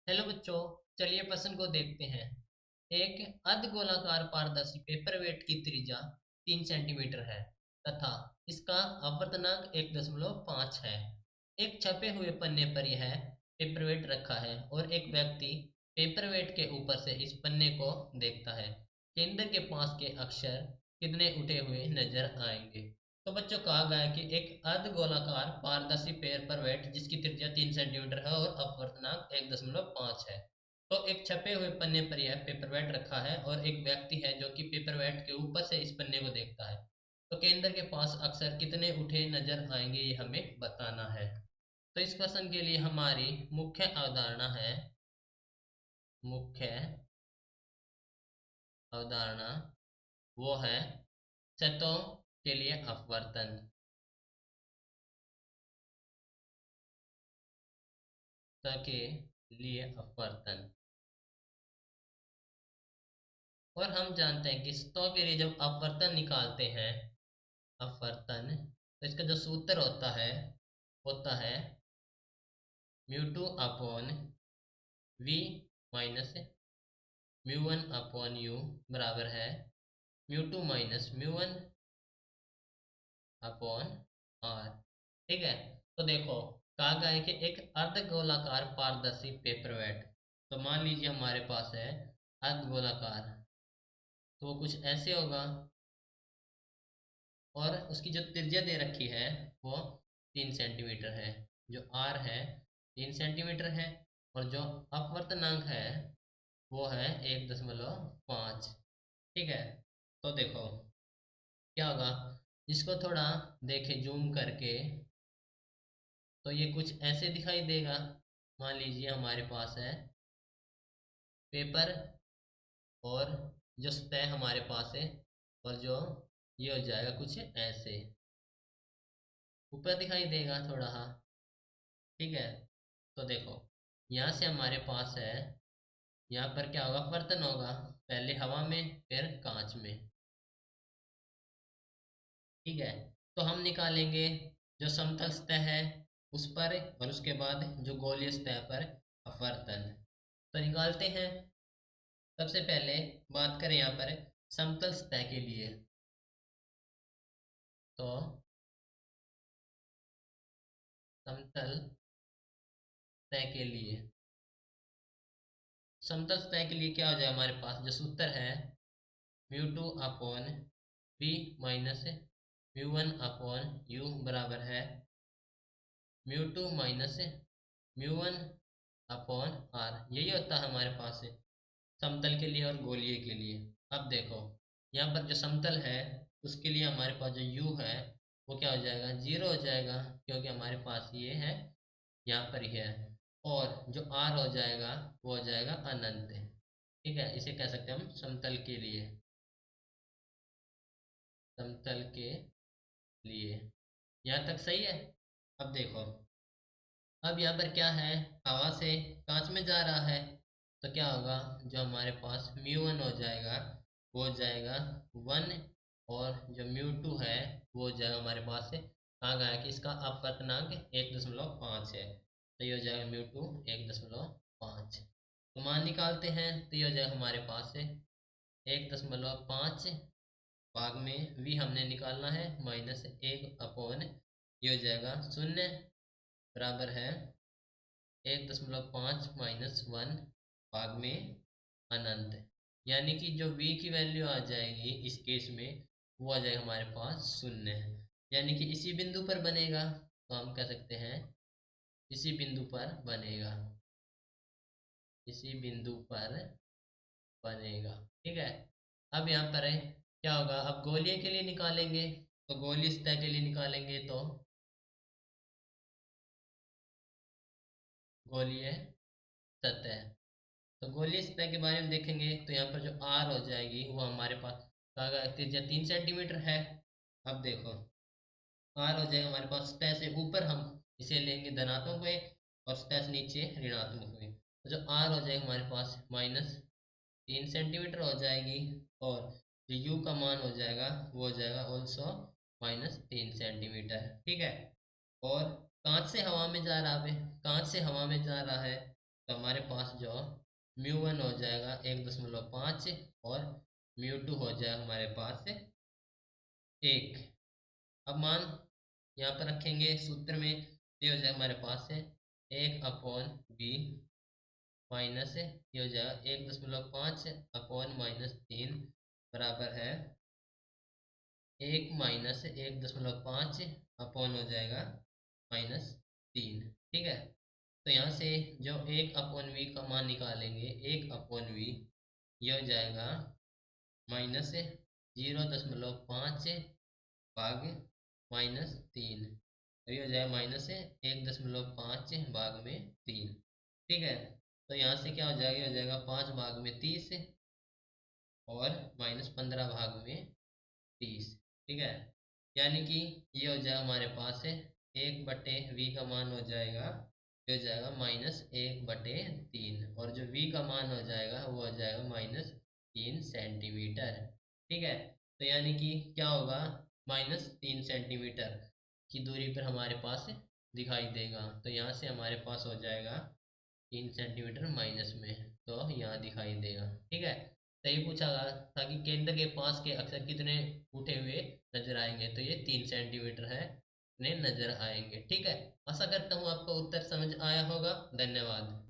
Hello बच्चों। चलिए प्रश्न को देखते हैं। एक अर्धगोलाकार पारदर्शी पेपरवेट की त्रिज्या 3 सेंटीमीटर है तथा इसका अपवर्तनांक 1.5 है। एक छपे हुए पन्ने पर यह पेपरवेट रखा है और एक व्यक्ति पेपरवेट के ऊपर से इस पन्ने को देखता है। केंद्र के पास के अक्षर कितने उठे हुए नजर आएंगे? तो बच्चों कहा गया है कि एक अर्धगोलाकार पारदर्शी पेपरवेट जिसकी त्रिज्या 3 सेंटीमीटर है और अपवर्तनांक 1.5 है। तो एक छपे हुए पन्ने पर यह पेपरवेट रखा है और एक व्यक्ति है जो कि पेपरवेट के ऊपर से इस पन्ने को देखता है। तो केंद्र के पास अक्षर कितने उठे नजर आएंगे ये हमें बताना है। तो इस प्रश्न के लिए हमारी मुख्य अवधारणा है, मुख्य अवधारणा वो है सतहों के लिए अपवर्तन। के लिए अपवर्तन। और हम जानते हैं कि सतहों के लिए जब अपवर्तन निकालते हैं, अपवर्तन, तो इसका जो सूत्र होता है mu two upon V minus mu one upon U बराबर है mu two minus mu one upon R. ठीक है। तो देखो कहा गया है कि एक अर्धगोलाकार पारदर्शी पेपरवेट, तो मान लीजिए हमारे पास है अर्धगोलाकार, तो वो कुछ ऐसे होगा और उसकी जो त्रिज्या दे रखी है वो 3 सेंटीमीटर है। जो आर है 3 सेंटीमीटर है और जो अपवर्तनांक है वो है 1.5। ठीक है। तो देखो क्या होगा, इसको थोड़ा देखें जूम करके तो ये कुछ ऐसे दिखाई देगा। मान लीजिए हमारे पास है पेपर और जो सतह हमारे पास है और जो ये हो जाएगा कुछ ऐसे ऊपर दिखाई देगा थोड़ा। हाँ ठीक है। तो देखो यहाँ से हमारे पास है, यहाँ पर क्या होगा, अपवर्तन होगा, पहले हवा में फिर कांच में। ठीक है। तो हम निकालेंगे जो समतल सतह है उस पर और उसके बाद जो गोलीय सतह पर अपवर्तन। तो निकालते हैं। सबसे पहले बात करें यहाँ पर समतल सतह के लिए, तो समतल सतह के लिए, समतल सतह के लिए क्या हो जाए, हमारे पास जो सूत्र है mu two upon V minus mu one upon U बराबर है mu two minus mu one upon R. यही होता है हमारे पास समतल के लिए और गोलीय के लिए। अब देखो यहाँ पर जो समतल है उसके लिए हमारे पास जो u है वो क्या हो जाएगा, 0 हो जाएगा, क्योंकि हमारे पास ये है, यहाँ पर ही है। और जो r हो जाएगा वो हो जाएगा अनंत। ठीक है, इसे कह सकते हैं हम समतल के लिए, समतल के लिए। यहाँ तक सही है। अब देखो, अब यहाँ पर क्या है, हवा से कांच में जा रहा है, तो क्या होगा, जो हमारे पास म्यू वन हो जाएगा वो हो जाएगा 1 और जो म्यू टू है वो हो जाएगा हमारे पास से, कहा गया है कि इसका अपवर्तनांक 1.5 है, तो ये हो जाएगा म्यू टू 1.5। तो मान निकालते हैं तो ये हो जाएगा हमारे पास से 1.5 भाग में v हमने निकालना है माइनस 1 अपॉन ये हो जाएगा 0 बराबर है 1.5 माइनस 1 भाग में अनंत। यानी कि जो v की वैल्यू आ जाएगी इस केस में वो आ जाएगा हमारे पास 0, यानी कि इसी बिंदु पर बनेगा। तो हम कह सकते हैं इसी बिंदु पर बनेगा, इसी बिंदु पर बनेगा। ठीक है। अब यहाँ पर है क्या होगा, अब गोलीय के लिए निकालेंगे, तो गोलीय सतह के लिए निकालेंगे तो गोलीय सतह, तो गोलीय सतह के बारे में देखेंगे तो यहाँ पर जो आर हो जाएगी वो हमारे पास कहा गया त्रिज्या 3 सेंटीमीटर है। अब देखो आर हो जाएगा हमारे पास सतह से ऊपर हम इसे लेंगे धनात्मक में और सतह से नीचे ऋणात्मक में, तो जो आर हो जाएगा हमारे पास -3 सेंटीमीटर हो जाएगी और जो यू का मान हो जाएगा वो हो जाएगा ऑल्सो -3 सेंटीमीटर। ठीक है। और कांच से हवा में जा रहा है, कांच से हवा में जा रहा है तो हमारे पास जो μ1 हो जाएगा 1.5 और μ2 हो जाएगा हमारे पास 1। अब मान यहाँ पर रखेंगे सूत्र में, ये हो जाएगा हमारे पास 1/b माइनस ये हो जाएगा 1.5/-3 बराबर है 1 - 1.5 अपॉन हो जाएगा -3। ठीक है, तो यहाँ से जो 1/v का मान निकालेंगे, 1/v ये हो जाएगा -0.5 भाग -3, और ये हो जाएगा -1.5 भाग में 3। ठीक है, तो यहाँ से क्या हो जाएगा, ये हो जाएगा 5 भाग में 30 और -15 भाग में 30। ठीक है, यानी कि ये हो जाएगा हमारे पास 1/v का मान हो जाएगा, ये हो जाएगा -1/3, और जो v का मान हो जाएगा वो हो जाएगा -3 सेंटीमीटर। ठीक है, तो यानी कि क्या होगा, -3 सेंटीमीटर की दूरी पर हमारे पास दिखाई देगा। तो यहाँ से हमारे पास हो जाएगा 3 सेंटीमीटर माइनस में, तो यहाँ दिखाई देगा। ठीक है, सही पूछा गया था कि केंद्र के पास के अक्षर कितने उठे हुए नजर आएंगे, तो ये 3 सेंटीमीटर है, ने नजर आएंगे। ठीक है, आशा करता हूँ आपको उत्तर समझ आया होगा। धन्यवाद।